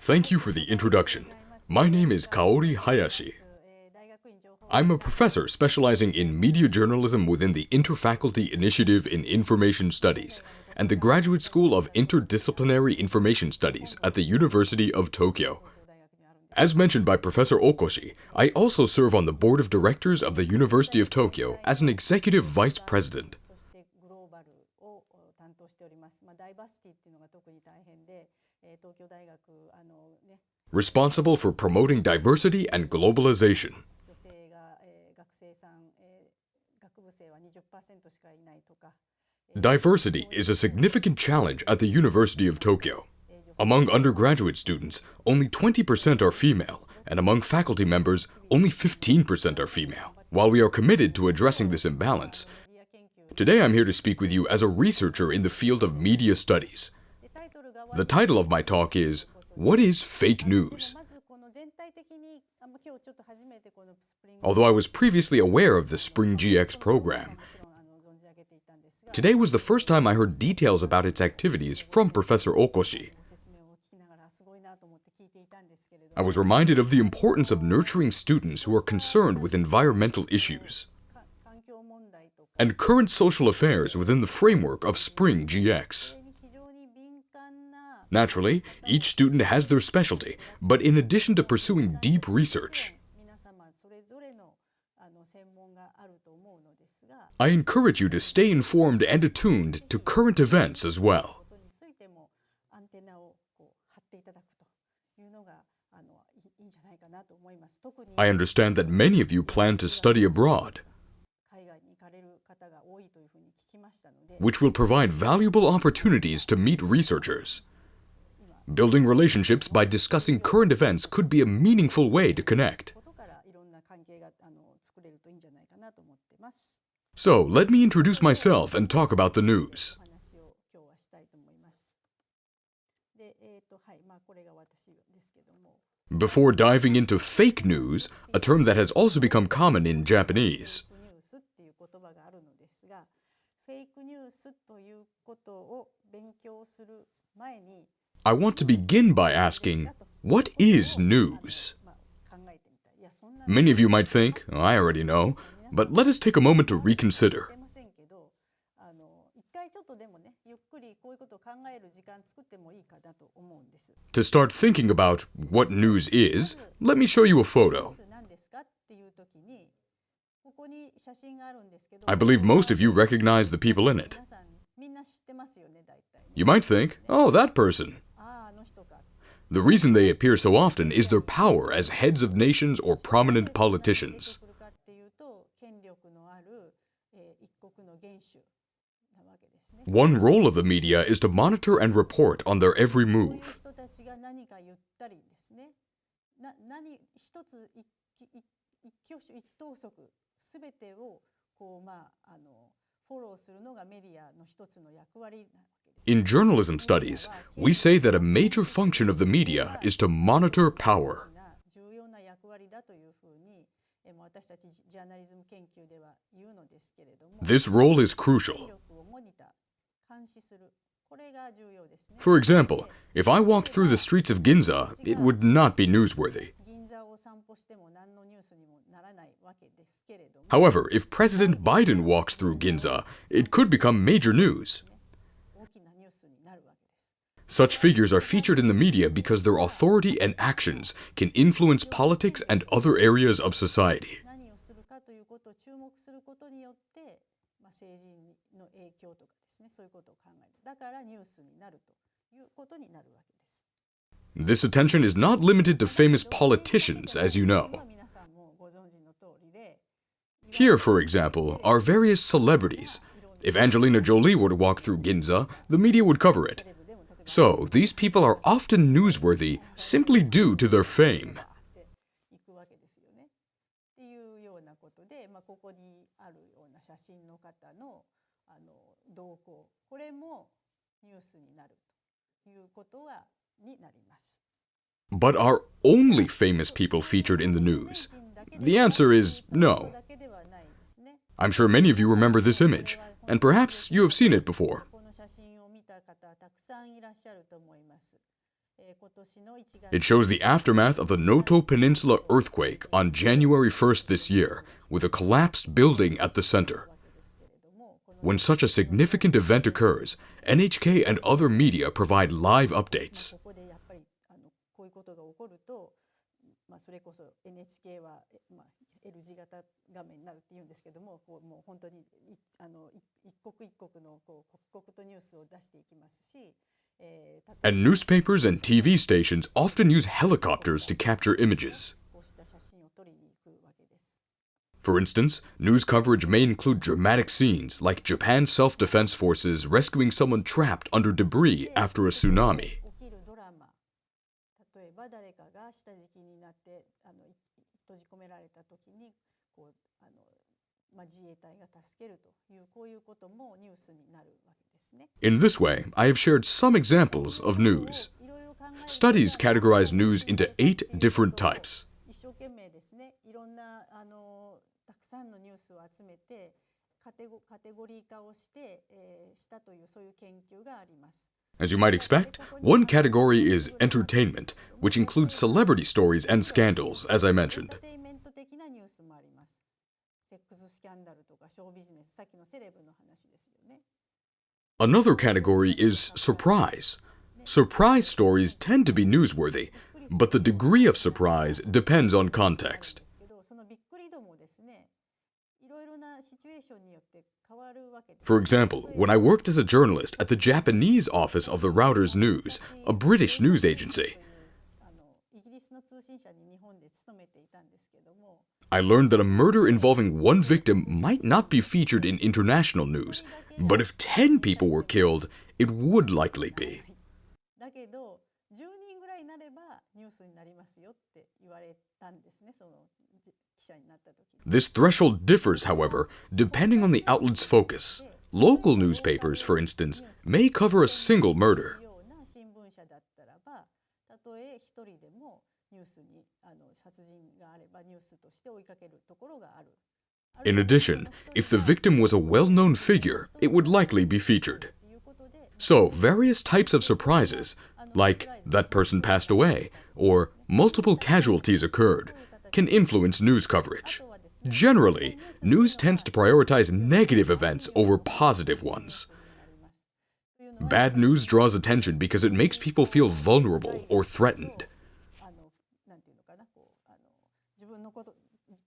Thank you for the introduction. My name is Kaori Hayashi. I'm a professor specializing in media journalism within the Interfaculty Initiative in Information Studies and the Graduate School of Interdisciplinary Information Studies at the University of Tokyo. As mentioned by Professor Okoshi, I also serve on the board of directors of the University of Tokyo as an executive vice president. Responsible for promoting diversity and globalization. Diversity is a significant challenge at the University of Tokyo. Among undergraduate students, only 20% are female, and among faculty members, only 15% are female. While we are committed to addressing this imbalance, today I'm here to speak with you as a researcher in the field of media studies. The title of my talk is, What is Fake News? Although I was previously aware of the Spring GX program, today was the first time I heard details about its activities from Professor Okoshi. I was reminded of the importance of nurturing students who are concerned with environmental issues and current social affairs within the framework of Spring GX. Naturally, each student has their specialty, but in addition to pursuing deep research, I encourage you to stay informed and attuned to current events as well. I understand that many of you plan to study abroad, which will provide valuable opportunities to meet researchers. Building relationships by discussing current events could be a meaningful way to connect. So, let me introduce myself and talk about the news. Before diving into fake news, a term that has also become common in Japanese, I want to begin by asking, what is news? Many of you might think, I already know, but let us take a moment to reconsider. To start thinking about what news is, let me show you a photo. I believe most of you recognize the people in it. You might think, oh, that person. The reason they appear so often is their power as heads of nations or prominent politicians. One role of the media is to monitor and report on their every move. In journalism studies, we say that a major function of the media is to monitor power. This role is crucial. For example, if I walked through the streets of Ginza, it would not be newsworthy. However, if President Biden walks through Ginza, it could become major news. Such figures are featured in the media because their authority and actions can influence politics and other areas of society. This attention is not limited to famous politicians, as you know. Here, for example, are various celebrities. If Angelina Jolie were to walk through Ginza, the media would cover it. So, these people are often newsworthy simply due to their fame. But are only famous people featured in the news? The answer is no. I'm sure many of you remember this image, and perhaps you have seen it before. It shows the aftermath of the Noto Peninsula earthquake on January 1st this year, with a collapsed building at the center. When such a significant event occurs, NHK and other media provide live updates. こういうことが起こると、それこそ NHK は、L 字型画面になるっていうんですけども、もう本当に一刻一刻の刻々とニュースを出していきますし、And newspapers and TV stations often use helicopters to capture images. こうした写真を撮りに行くわけです。For instance, news coverage may include dramatic scenes like Japan's self-defense forces rescuing someone trapped under debris after a tsunami. 起きるドラマ、例えば誰かが下敷きになって閉じ込められた時に自衛隊が助けるというこういうこともニュースになるわけですね。In this way, I have shared some examples of news. Studies categorize news into 8 different types. 一生懸命ですね、いろんなたくさんのニュースを集めてカテゴリー化をして、したというそういう研究があります。As you might expect, one category is entertainment, which includes celebrity stories and scandals, as I mentioned. エンターテインメント的なニュースもあります。セックススキャンダルとかショービジネス、さっきのセレブの話ですよね。Another category is surprise. Surprise stories tend to be newsworthy, but the degree of surprise depends on context. そのびっくり度もですね、いろいろなシチュエーションによって変わるわけです。 For example, when I worked as a journalist at the Japanese office of the Reuters News, a British news agency, イギリスの通信社に日本で勤めていたんですけども、 I learned that a murder involving one victim might not be featured in international news, but if 10 people were killed, it would likely be. だけど10人ぐらいになればニュースになりますよって言われたんですね、その記者になった時に。 This threshold differs, however, depending on the outlet's focus. Local newspapers, for instance, may cover a single murder. ような新聞社だったらば、たとえ一人でもニュースに殺人があればニュースとして追いかけるところがある。 In addition, if the victim was a well-known figure, it would likely be featured. So, various types of surprises, like that person passed away or multiple casualties occurred, can influence news coverage. Generally, news tends to prioritize negative events over positive ones. Bad news draws attention because it makes people feel vulnerable or threatened. なんていうのかな、自分のこと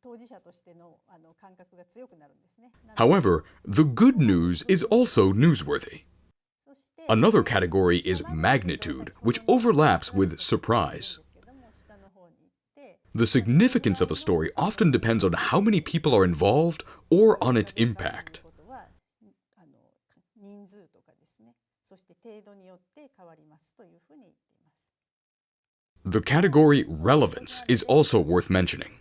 当事者としての感覚が強くなるんですね。 However, the good news is also newsworthy. そして Another category is magnitude, which overlaps with surprise. ですけども、下の方に行って、 The significance of a story often depends on how many people are involved or on its impact. ことは人数とかですね、そして程度によって変わりますというふうに言っています。 The category relevance is also worth mentioning.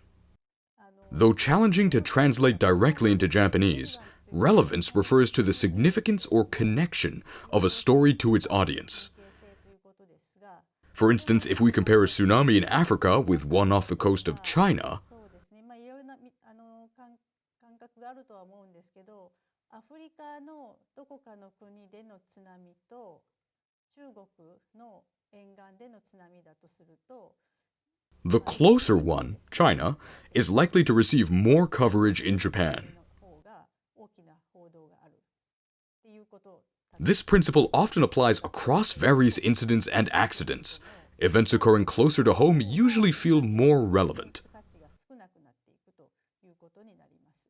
Though challenging to translate directly into Japanese, relevance refers to the significance or connection of a story to its audience. 形成ということですが、 For instance, if we compare a tsunami in Africa with one off the coast of China, そうですね、いろいろな感覚があるとは思うんですけど、アフリカのどこかの国での津波と中国の沿岸での津波だとすると、 the closer one, China, is likely to receive more coverage in Japan. の方が大きな報道があるっていうことを This principle often applies across various incidents and accidents. Events occurring closer to home usually feel more relevant. 価値が少なくなっていくということになります。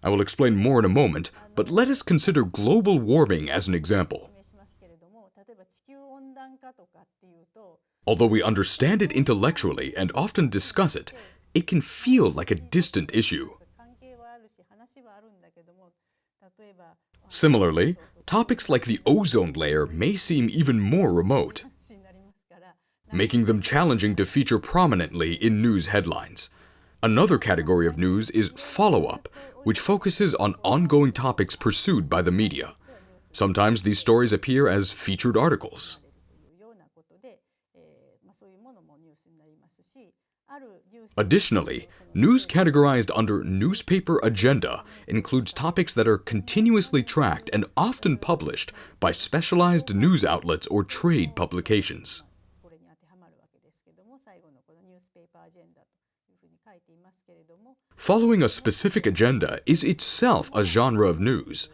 I will explain more in a moment, but let us consider global warming as an example. 説明しますけれども、例えば地球温暖化とかっていうと、 Although we understand it intellectually and often discuss it, it can feel like a distant issue. 関係はあるし話はあるんだけども、例えば Similarly, topics like the ozone layer may seem even more remote, 話になりますから、 making them challenging to feature prominently in news headlines. Another category of news is follow-up, which focuses on ongoing topics pursued by the media. Sometimes these stories appear as featured articles. というようなことで、そういうものもニュースになりますし、あるニュース Additionally, news categorized under newspaper agenda includes topics that are continuously tracked and often published by specialized news outlets or trade publications. これに当て Following a specific agenda is itself a genre of news.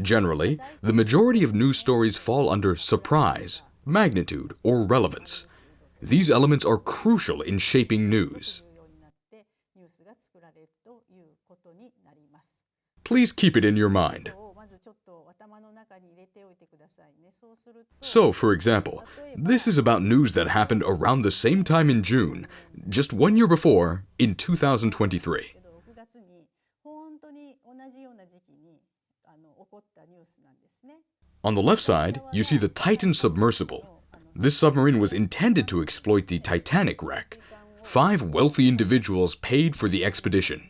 Generally, the majority of news stories fall under surprise, magnitude, or relevance. These elements are crucial in shaping news. Please keep it in your mind. So, for example, this is about news that happened around the same time in June, just 1 year before, in 2023. On the left side, you see the Titan submersible. This submarine was intended to exploit the Titanic wreck. 5 wealthy individuals paid for the expedition.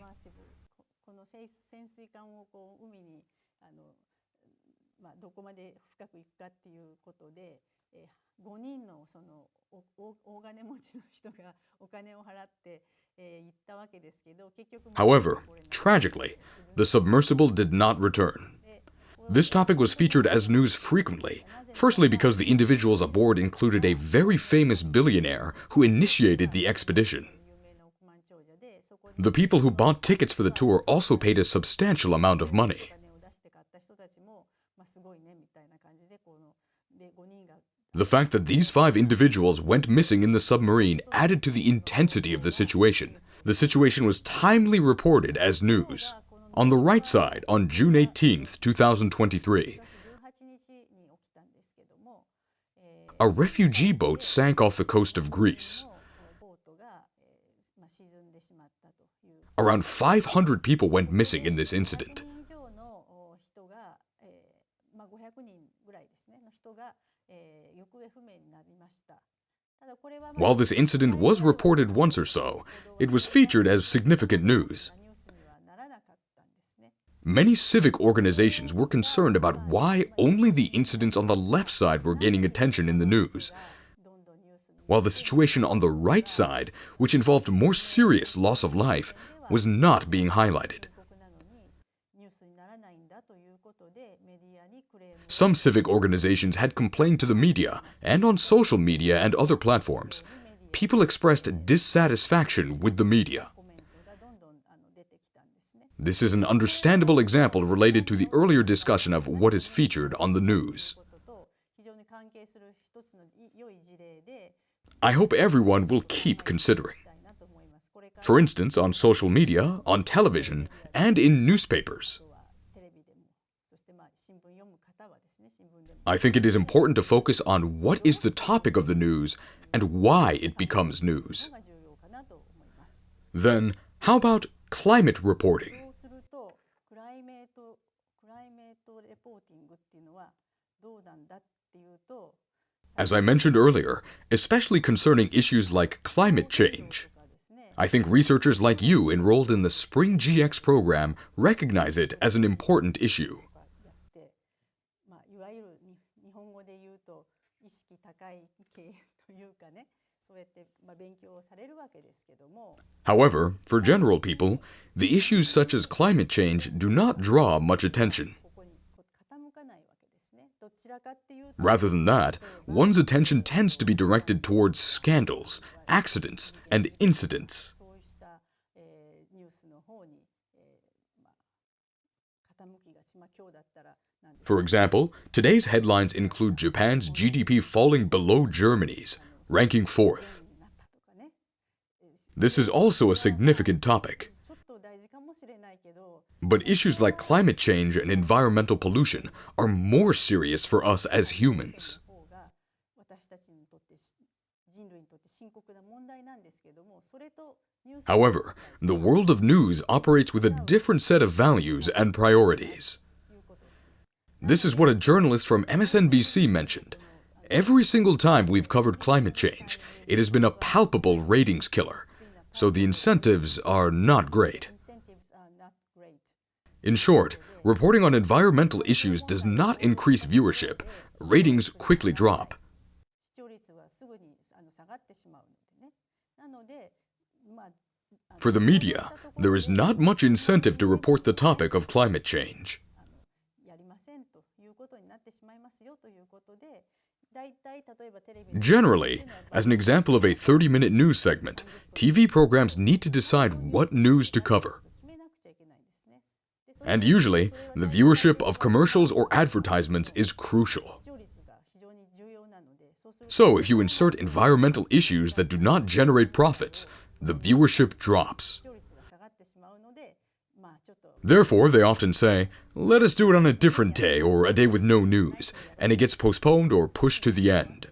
However, tragically, the submersible did not return. This topic was featured as news frequently, firstly because the individuals aboard included a very famous billionaire who initiated the expedition. The people who bought tickets for the tour also paid a substantial amount of money. The fact that these 5 individuals went missing in the submarine added to the intensity of the situation. The situation was timely reported as news. On the right side, on June 18, 2023, a refugee boat sank off the coast of Greece. Around 500 people went missing in this incident. While this incident was reported once or so, it was featured as significant news. Many civic organizations were concerned about why only the incidents on the left side were gaining attention in the news, while the situation on the right side, which involved more serious loss of life, was not being highlighted. Some civic organizations had complained to the media, and on social media and other platforms, people expressed dissatisfaction with the media. This is an understandable example related to the earlier discussion of what is featured on the news. I hope everyone will keep considering. For instance, on social media, on television, and in newspapers. I think it is important to focus on what is the topic of the news and why it becomes news. Then, how about climate reporting? As I mentioned earlier, especially concerning issues like climate change, I think researchers like you enrolled in the Spring GX program recognize it as an important issue. However, for general people, the issues such as climate change do not draw much attention. Rather than that, one's attention tends to be directed towards scandals, accidents, and incidents. For example, today's headlines include Japan's GDP falling below Germany's, ranking 4th. This is also a significant topic. But issues like climate change and environmental pollution are more serious for us as humans. However, the world of news operates with a different set of values and priorities. This is what a journalist from MSNBC mentioned. Every single time we've covered climate change, it has been a palpable ratings killer, so the incentives are not great. In short, reporting on environmental issues does not increase viewership. Ratings quickly drop. For the media, there is not much incentive to report the topic of climate change. Generally, as an example of a 30-minute news segment, TV programs need to decide what news to cover. And usually, the viewership of commercials or advertisements is crucial. So, if you insert environmental issues that do not generate profits, the viewership drops. Therefore, they often say, let us do it on a different day or a day with no news, and it gets postponed or pushed to the end.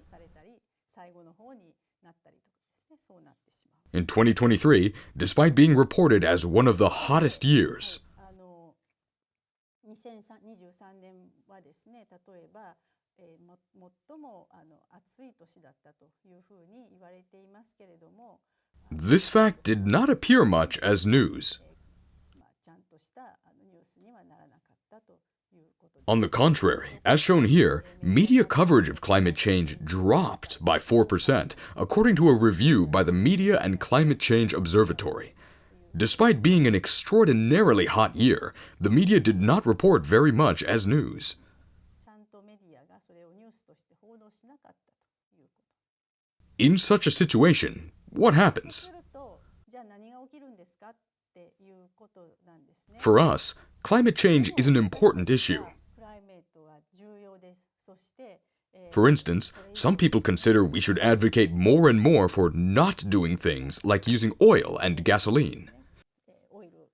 In 2023, despite being reported as one of the hottest years, 2023年はですね、例えば、最も暑い年だったというふうに言われていますけれども、 this fact did not appear much as news. ちゃんとしたニュースにはならなかったということです。 On the contrary, as shown here, media coverage of climate change dropped by 4%, according to a review by the Media and Climate Change Observatory. Despite being an extraordinarily hot year, the media did not report very much as news. ちゃんとメディアがそれをニュースとして報道しなかったということ。 In such a situation, what happens? すると、じゃあ何が起きるんですかっていうことなんですね。 For us, climate change is an important issue. クライメートが重要です。そして、 For instance, some people consider we should advocate more and more for not doing things like using oil and gasoline. オイル、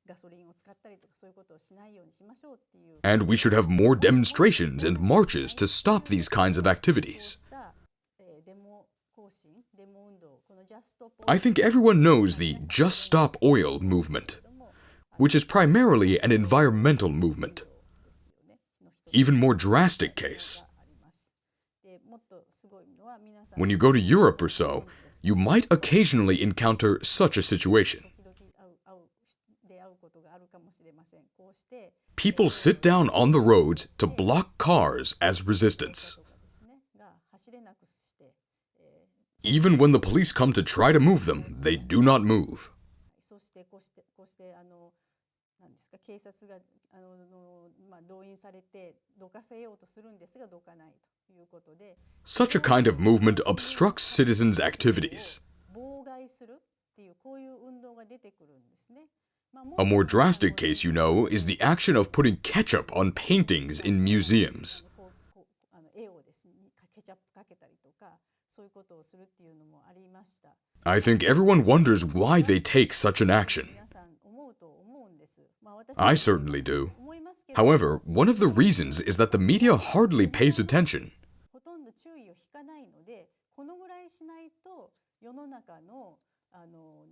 ガソリンを使ったりとかそういうことをしないようにしましょうっていう。 And we should have more demonstrations and marches to stop these kinds of activities. デモ行進、デモ運動、この Just Stop I think everyone knows the Just Stop Oil movement, which is primarily an environmental movement. Even more drastic case. でもっとすごいのは皆さん When you go to Europe or so, you might occasionally encounter such a situation. 時々出会うことがあるかもしれません。こうして People sit down on the roads to block cars as resistance. ですねが走れなくして、 Even when the police come to try to move them, they do not move. そしてこうしてなんですか警察が動員されてどかせようとするんですがどかないということで Such a kind of movement obstructs citizens' activities. 妨害するっていうこういう運動が出てくるんですね。 A more drastic case, you know, is the action of putting ketchup on paintings in museums. 絵をですねケチャップかけたりとかそういうことをするっていうのもありました。 I think everyone wonders why they take such an action. 皆さん思うと思うんです。私 I certainly do. 思いますけど However, one of the reasons is that the media hardly pays attention. ほとんど注意を引かないのでこのぐらいしないと世の中の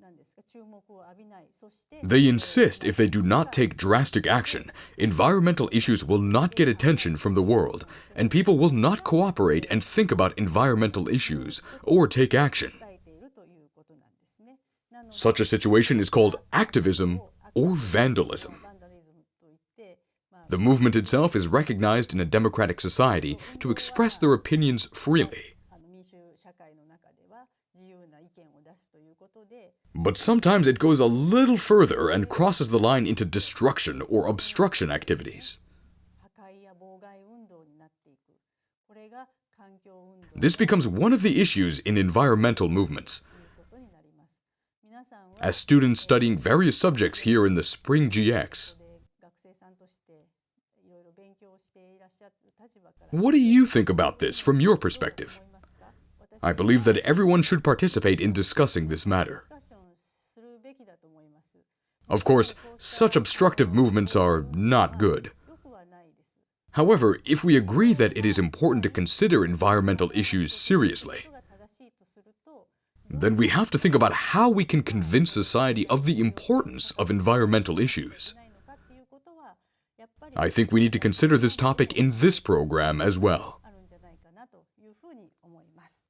何ですか注目を浴びない。そして They insist if they do not take drastic action, environmental issues will not get attention from the world, and people will not cooperate and think about environmental issues or take action. 訴えているということなんですね。なので Such a situation is called activism or vandalism. バンダリズムといって、The movement itself is recognized in a democratic society to express their opinions freely. 民主社会の中では自由な意見を出すということで But sometimes it goes a little further and crosses the line into destruction or obstruction activities. 破壊や妨害運動になっていく。これが環境運動 This becomes one of the issues in environmental movements. ということになります。皆さんは As students studying various subjects here in the Spring GX, 学生さんとしていろいろ勉強していらっしゃる立場から what do you think about this from your perspective? 思いますか？私 I believe that everyone should participate in discussing this matter. ディスカッションするべきだと思います。 Of course, such obstructive movements are not good. よくはないです。 However, if we agree that it is important to consider environmental issues seriously, ことが正しいとすると then we have to think about how we can convince society of the importance of environmental issues. ないのかっていうことはやっぱり I think we need to consider this topic in this program as well. あるんじゃないかなというふうに思います。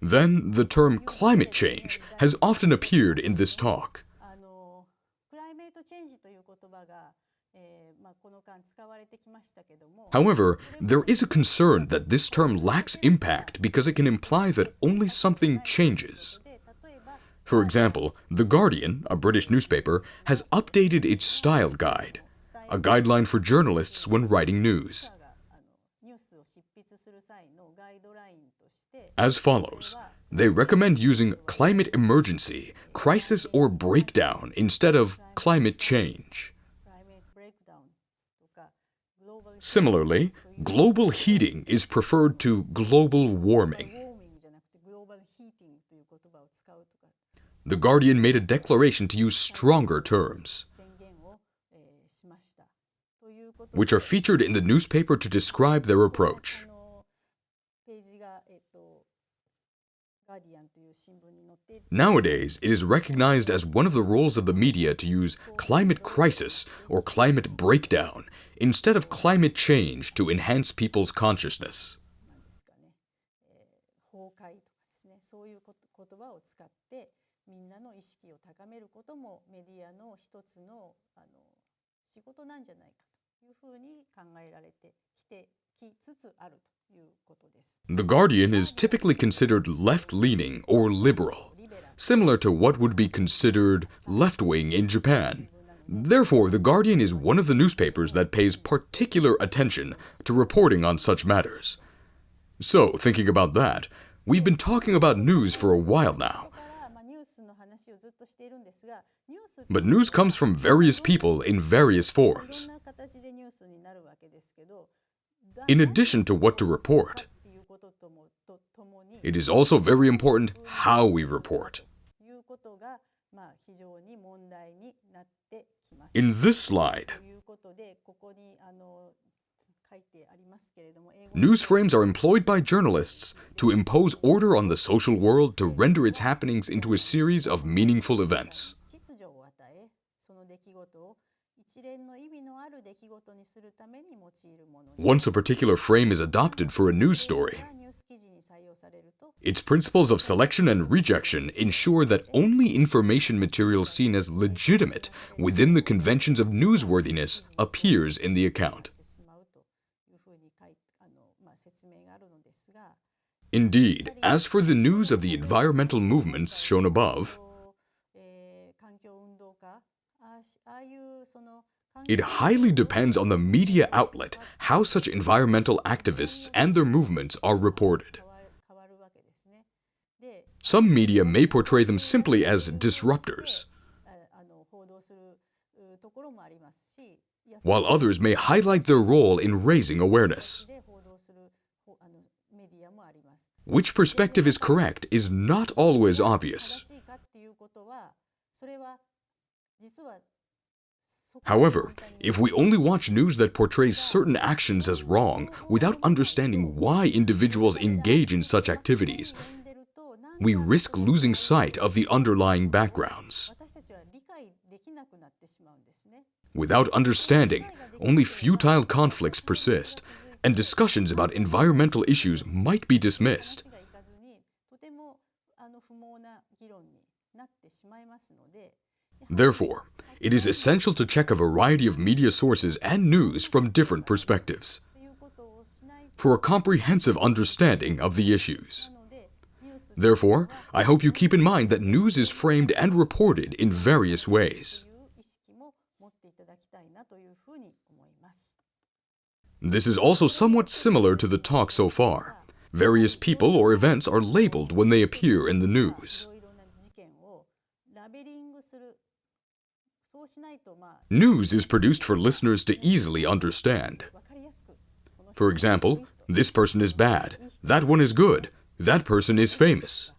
Then, the term climate change has often appeared in this talk. クライメートチェンジという言葉が、この間使われてきましたけども However, there is a concern that this term lacks impact because it can imply that only something changes. で例えば For example, The Guardian, a British newspaper, has updated its style guide, a guideline for journalists when writing news. がニュースを執筆 as follows. They recommend using climate emergency, crisis, or breakdown instead of climate change. Similarly, global heating is preferred to global warming. The Guardian made a declaration to use stronger terms, which are featured in the newspaper to describe their approach. Nowadays, it is recognized as one of the roles of the media to use climate crisis or climate breakdown instead of climate change to enhance people's consciousness. The Guardian is typically considered left-leaning or liberal, similar to what would be considered left-wing in Japan. Therefore, The Guardian is one of the newspapers that pays particular attention to reporting on such matters. So, thinking about that, we've been talking about news for a while now. But news comes from various people in various forms. In addition to what to report, it is also very important how we report. In this slide, news frames are employed by journalists to impose order on the social world to render its happenings into a series of meaningful events. Once a particular frame is adopted for a news story, its principles of selection and rejection ensure that only information material seen as legitimate within the conventions of newsworthiness appears in the account. Indeed, as for the news of the environmental movements shown above, it highly depends on the media outlet how such environmental activists and their movements are reported. Some media may portray them simply as disruptors, while others may highlight their role in raising awareness. Which perspective is correct is not always obvious. However, if we only watch news that portrays certain actions as wrong without understanding why individuals engage in such activities, we risk losing sight of the underlying backgrounds. Without understanding, only futile conflicts persist, and discussions about environmental issues might be dismissed. Therefore, it is essential to check a variety of media sources and news from different perspectives for a comprehensive understanding of the issues. Therefore, I hope you keep in mind that news is framed and reported in various ways. This is also somewhat similar to the talk so far. Various people or events are labeled when they appear in the news. News is produced for listeners to easily understand. For example, this person is bad, that one is good, that person is famous.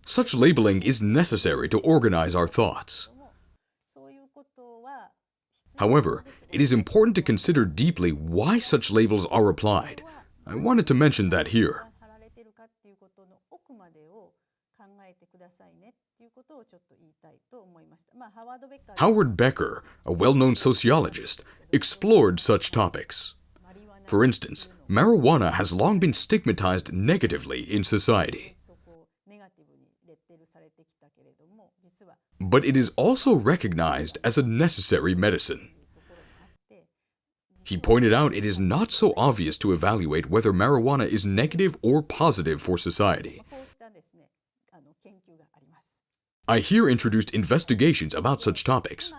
Such labeling is necessary to organize our thoughts. However, it is important to consider deeply why such labels are applied. I wanted to mention that here. Howard Becker, a well-known sociologist, explored such topics. For instance, marijuana has long been stigmatized negatively in society. But it is also recognized as a necessary medicine. He pointed out it is not so obvious to evaluate whether marijuana is negative or positive for society. I here introduced investigations about such topics.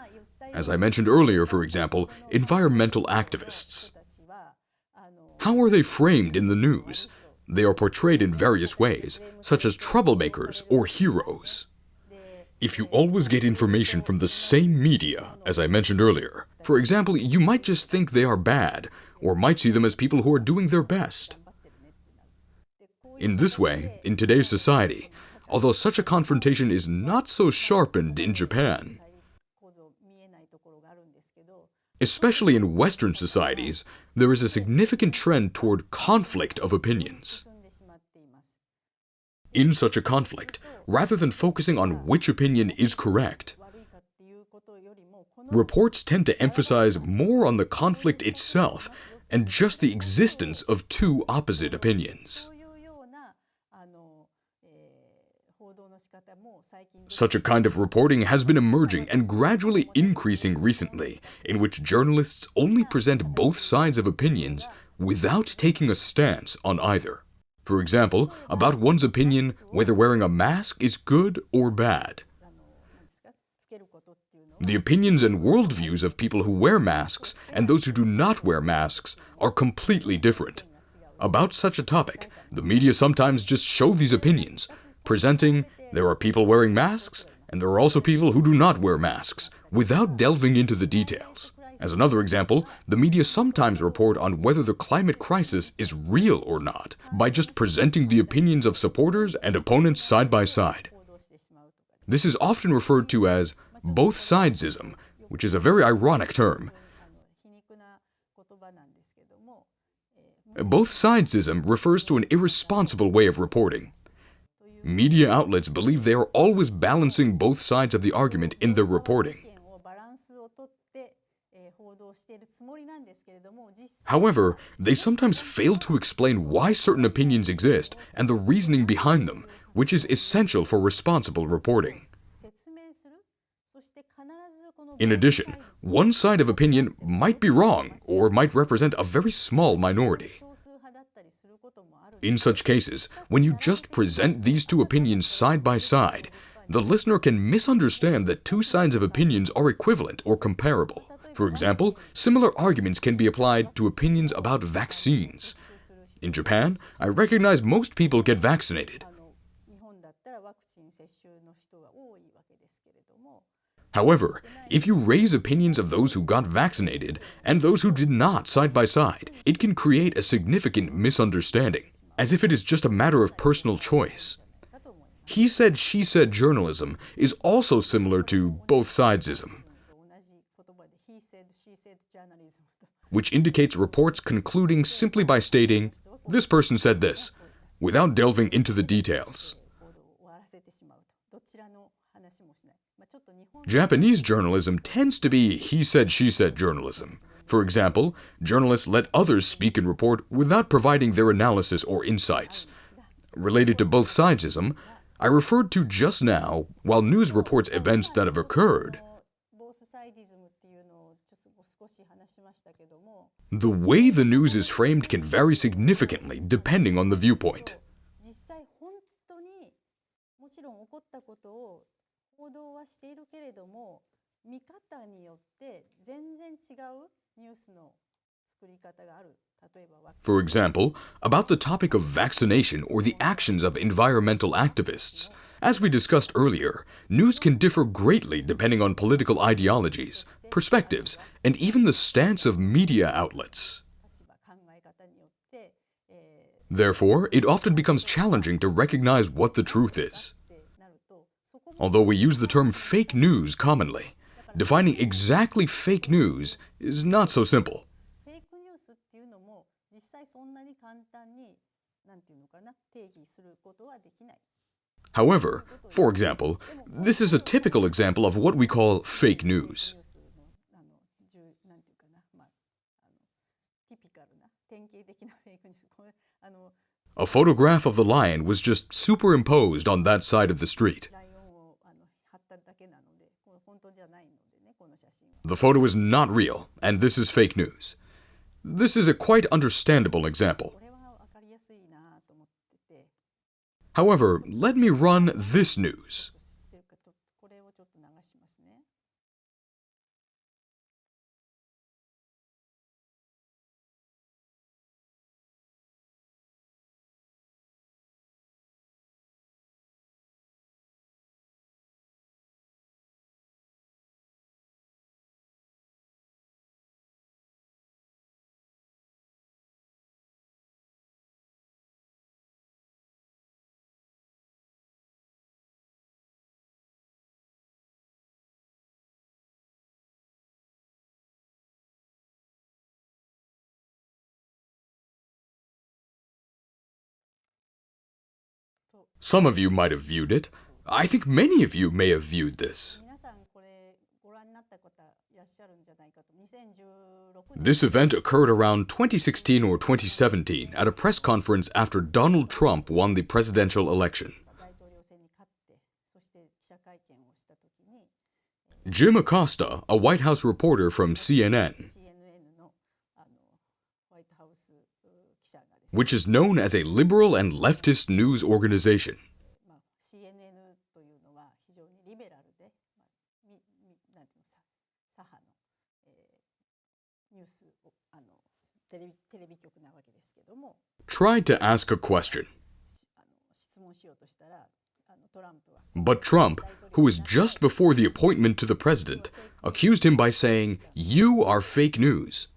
As I mentioned earlier, for example, environmental activists. How are they framed in the news? They are portrayed in various ways, such as troublemakers or heroes. If you always get information from the same media, as I mentioned earlier, for example, you might just think they are bad, or might see them as people who are doing their best. In this way, in today's society, although such a confrontation is not so sharpened in Japan, especially in Western societies, there is a significant trend toward conflict of opinions. In such a conflict, rather than focusing on which opinion is correct, reports tend to emphasize more on the conflict itself and just the existence of two opposite opinions. Such a kind of reporting has been emerging and gradually increasing recently, in which journalists only present both sides of opinions without taking a stance on either. For example, about one's opinion whether wearing a mask is good or bad. The opinions and worldviews of people who wear masks and those who do not wear masks are completely different. About such a topic, the media sometimes just show these opinions, presenting there are people wearing masks and there are also people who do not wear masks, without delving into the details. As another example, the media sometimes report on whether the climate crisis is real or not by just presenting the opinions of supporters and opponents side by side. This is often referred to as both sidesism, which is a very ironic term. Both sidesism refers to an irresponsible way of reporting. Media outlets believe they are always balancing both sides of the argument in their reporting. However, they sometimes fail to explain why certain opinions exist and the reasoning behind them, which is essential for responsible reporting. In addition, one side of opinion might be wrong or might represent a very small minority. In such cases, when you just present these two opinions side by side, the listener can misunderstand that two sides of opinions are equivalent or comparable. For example, similar arguments can be applied to opinions about vaccines. In Japan, I recognize most people get vaccinated. However, if you raise opinions of those who got vaccinated and those who did not side by side, it can create a significant misunderstanding, as if it is just a matter of personal choice. He said, she said journalism is also similar to both sidesism, which indicates reports concluding simply by stating, this person said this, without delving into the details. Japanese journalism tends to be he said, she said journalism. For example, journalists let others speak and report without providing their analysis or insights. Related to both sidesism, I referred to just now, while news reports events that have occurred, the way the news is framed can vary significantly depending on the viewpoint. For example, about the topic of vaccination or the actions of environmental activists. As we discussed earlier, news can differ greatly depending on political ideologies, perspectives, and even the stance of media outlets. Therefore, it often becomes challenging to recognize what the truth is. Although we use the term fake news commonly, defining exactly fake news is not so simple. However, for example, this is a typical example of what we call fake news. A photograph of the lion was just superimposed on that side of the street. The photo is not real, and this is fake news. This is a quite understandable example. However, let me run this news. Some of you might have viewed it. I think many of you may have viewed this. 皆さんこれご覧になった方いらっしゃるんじゃないかと。2016 This event occurred around 2016 or 2017 at a press conference after Donald Trump won the presidential election. 大統領選に勝ってそして記者会見をしたときに Jim Acosta, a White House reporter from CNN, CNN のホワイトハウス記者がですね which is known as a liberal and leftist news organization, CNN というのは非常にリベラルで、なんていうの左派の、ニュースをテレビ局なわけですけども tried to ask a question. 質問しようとしたらトランプは But Trump, who was just before the appointment to the president, accused him by saying, "You are fake news."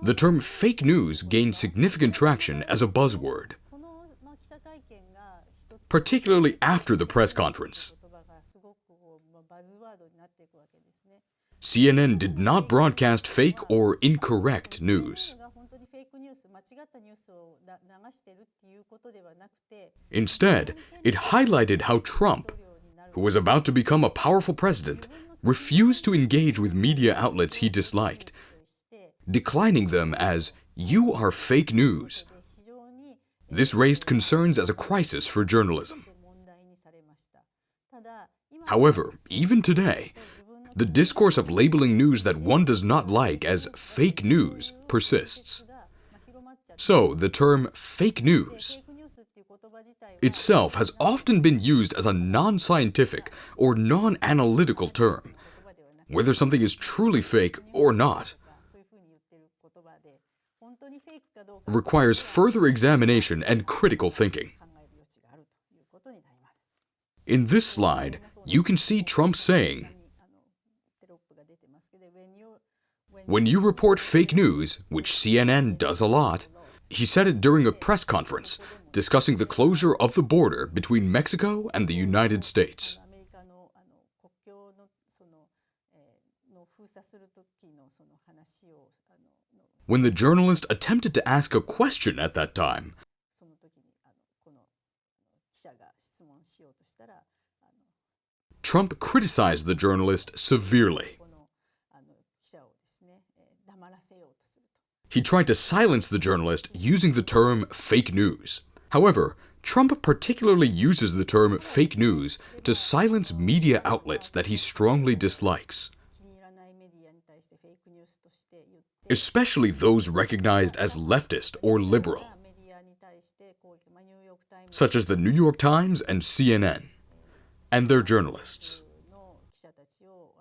The term fake news gained significant traction as a buzzword, この、記者会見が一つ particularly after the press conference. 言葉がすごくバズワードになっていくわけですね。 CNN did not broadcast fake or incorrect news. CNN が本当にフェイクニュース、間違ったニュースを流してるっていうことではなくて、 Instead, it highlighted how Trump, who was about to become a powerful president, refused to engage with media outlets he disliked, して declining them as, "You are fake news." 非常に This raised concerns as a crisis for journalism. 問題にされました。ただ今 However, even today, 自分の the discourse of labeling news that one does not like as fake news persists. が広まっちゃって So, the term fake フェ news イクニュースっていう言葉自体は itself has often been used as a non-scientific or non-analytical term, 言葉ではなく whether something is truly fake or not そういうふうに言ってる言葉で本当にフェイクかどうか requires further examination and critical thinking. 考える余地があるということになります。 In this slide, you can see Trump saying, テロップが出てますけど、"When you report fake news, which CNN does a lot," he said it during a press conference discussing the closure of the border between Mexico and the United States. アメリカの国境の封鎖する時のその話をの When the journalist attempted to ask a question at that time, その時にこの記者が質問しようとしたら Trump criticized the journalist severely. この記者をですね、黙らせようとすると。 He tried to silence the journalist using the term fake news. However, Trump particularly uses the term fake news to silence media outlets that he strongly dislikes, 気に入らないメディアに対してフェイクニュースとして言って especially those recognized as leftist or liberal, メディアに対してこういったニューヨークタイムズ such as the New York Times and CNN, and their journalists. の記者たちを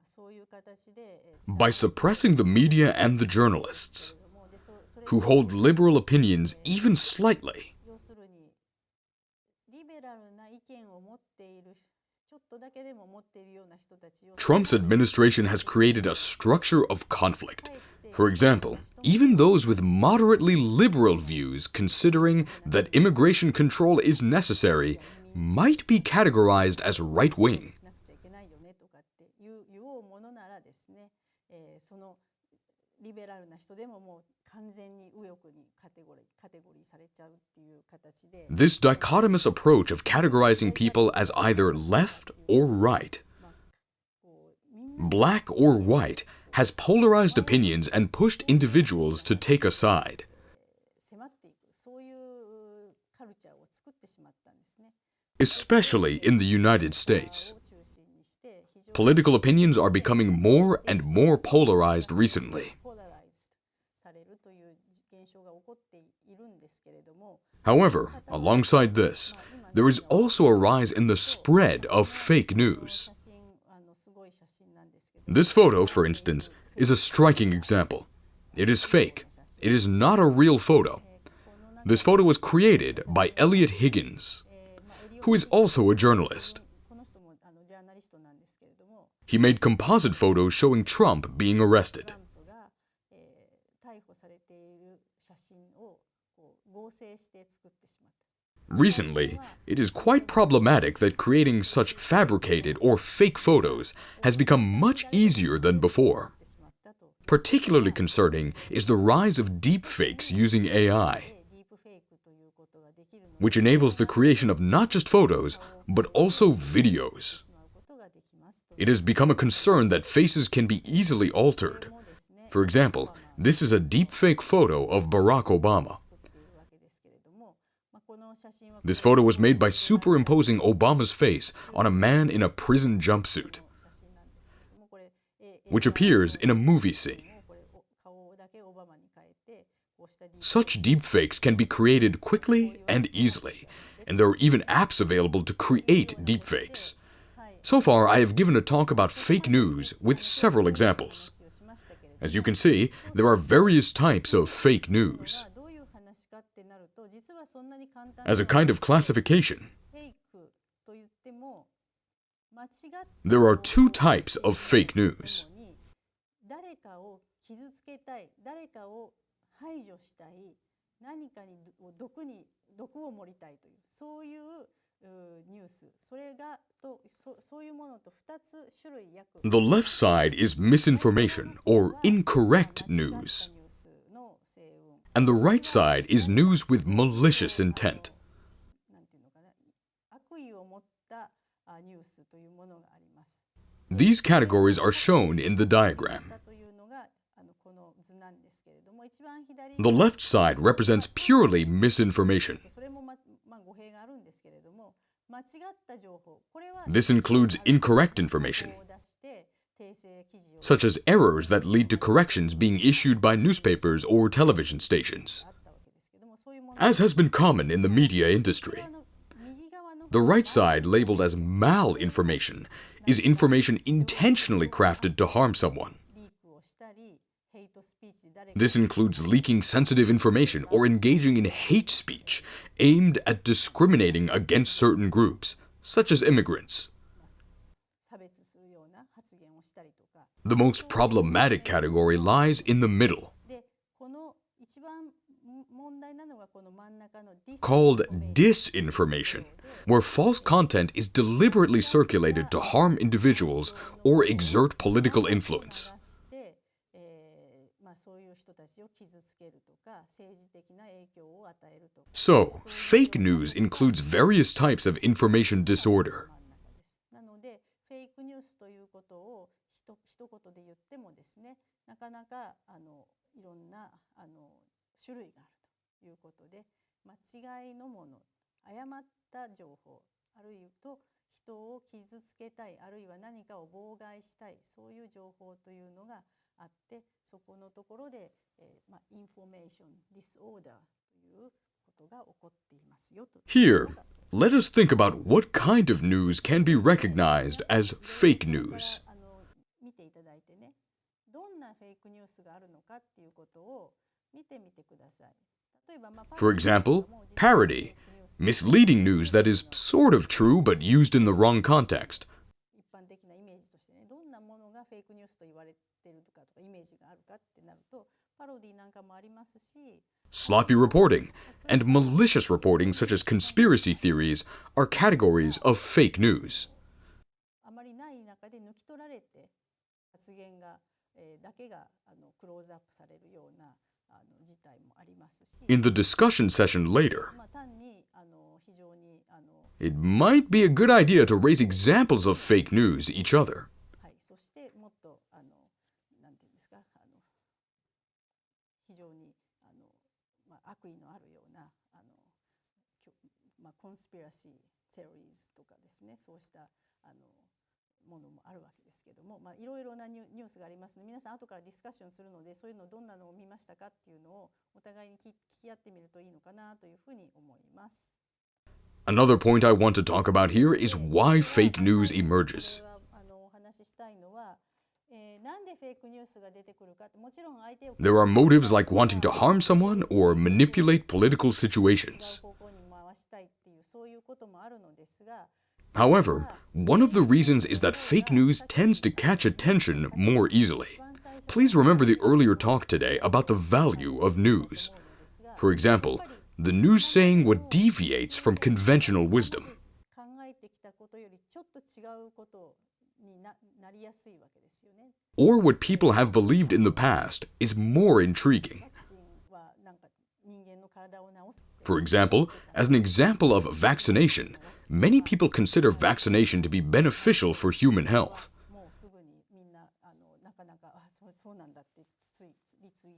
そういう形で By suppressing the media and the journalists, もうでそれ who hold liberal opinions even slightly, 要するにリベラルな意見を持っているちょっとだけでも持っているような人たちを Trump's administration has created a structure of conflict. For example, even those with moderately liberal views considering that immigration control is necessary might be categorized as right-wing. しなくちゃいけないよねとかって言おうものならですね、そのリベラルな人でももう完全に右翼にカテゴリーされちゃうっていう形で This dichotomous approach of categorizing people as either left or right, こうみんな black or white, has polarized opinions and pushed individuals to take a side. 迫っていくそういうカルチャーを作ってしまったんですね。 Especially in the United States. を中心にして非常に Political opinions are becoming more and more polarized recently. ポラライズされるという現象が起こっているんですけれども、 However, alongside this, there is also a rise in the spread of fake news. 写真すごい写真なんですけど、 This photo, for instance, is a striking example. It is fake. It is not a real photo. This photo was created by Elliot Higgins, who is also a journalist. この人もジャーナリストなんですけれども、 He made composite photos showing Trump being arrested. トランプが、逮捕されている写真をこう合成して作ってしまった。 Recently, it is quite problematic that creating such fabricated or fake photos has become much easier than before. しまったと。 Particularly concerning is the rise of deepfakes using AI. ディープフェイクということが which enables the creation of not just photos, but also videos. It has become a concern that faces can be easily altered. For example, this is a deepfake photo of Barack Obama. This photo was made by superimposing Obama's face on a man in a prison jumpsuit, which appears in a movie scene. Such deepfakes can be created quickly and easily, and there are even apps available to create deepfakes. So far, I have given a talk about fake news with several examples. As you can see, there are various types of fake news. As a kind of classification, there are two types of fake news. The left side is misinformation or incorrect news, and the right side is news with malicious intent. These categories are shown in the diagram. The left side represents purely misinformation. This includes incorrect information, such as errors that lead to corrections being issued by newspapers or television stations, as has been common in the media industry. The right side, labeled as malinformation, is information intentionally crafted to harm someone. This includes leaking sensitive information or engaging in hate speech aimed at discriminating against certain groups, such as immigrants. The most problematic category lies in the middle, called disinformation, where false content is deliberately circulated to harm individuals or exert political influence. So, fake news includes various types of information disorder. Here, let us think about what kind of news can be recognized as fake news. For example, parody, misleading news that is sort of true but used in the wrong context. Sloppy reporting and malicious reporting, such as conspiracy theories, are categories of fake news. In the discussion session later, it might be a good idea to raise examples of fake news each other. Another point I want to talk about here is why fake news emerges. There are motives like wanting to harm someone or manipulate political situations. However, one of the reasons is that fake news tends to catch attention more easily. Please remember the earlier talk today about the value of news. For example, the news saying what deviates from conventional wisdom, or what people have believed in the past, is more intriguing. For example, as an example of vaccination, many people consider vaccination to be beneficial for human health.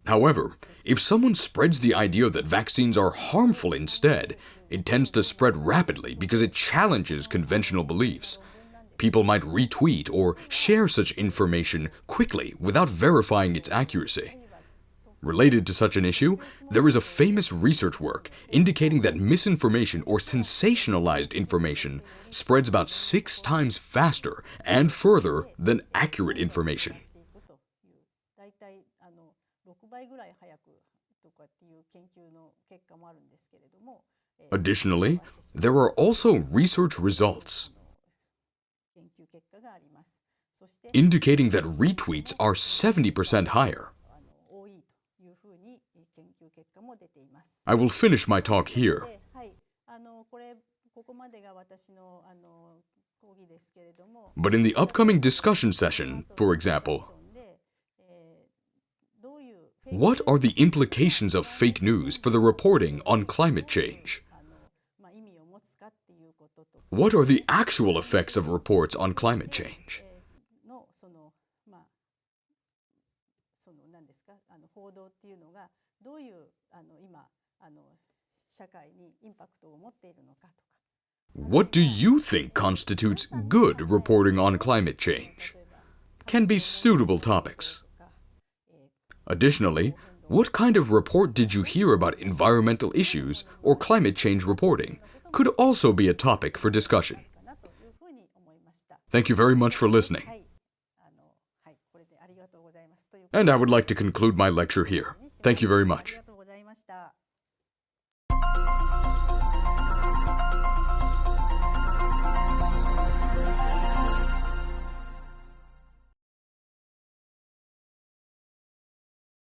However, if someone spreads the idea that vaccines are harmful instead, it tends to spread rapidly because it challenges conventional beliefs. People might retweet or share such information quickly without verifying its accuracy. Related to such an issue, there is a famous research work indicating that misinformation or sensationalized information spreads about 6 times faster and further than accurate information. Additionally, there are also research results indicating that retweets are 70% higher. I will finish my talk here. But in the upcoming discussion session, for example, what are the implications of fake news for the reporting on climate change? What are the actual effects of reports on climate change? What do you think constitutes good reporting on climate change? Can be suitable topics. Additionally, what kind of report did you hear about environmental issues or climate change reporting? Could also be a topic for discussion. Thank you very much for listening. And I would like to conclude my lecture here. Thank you very much.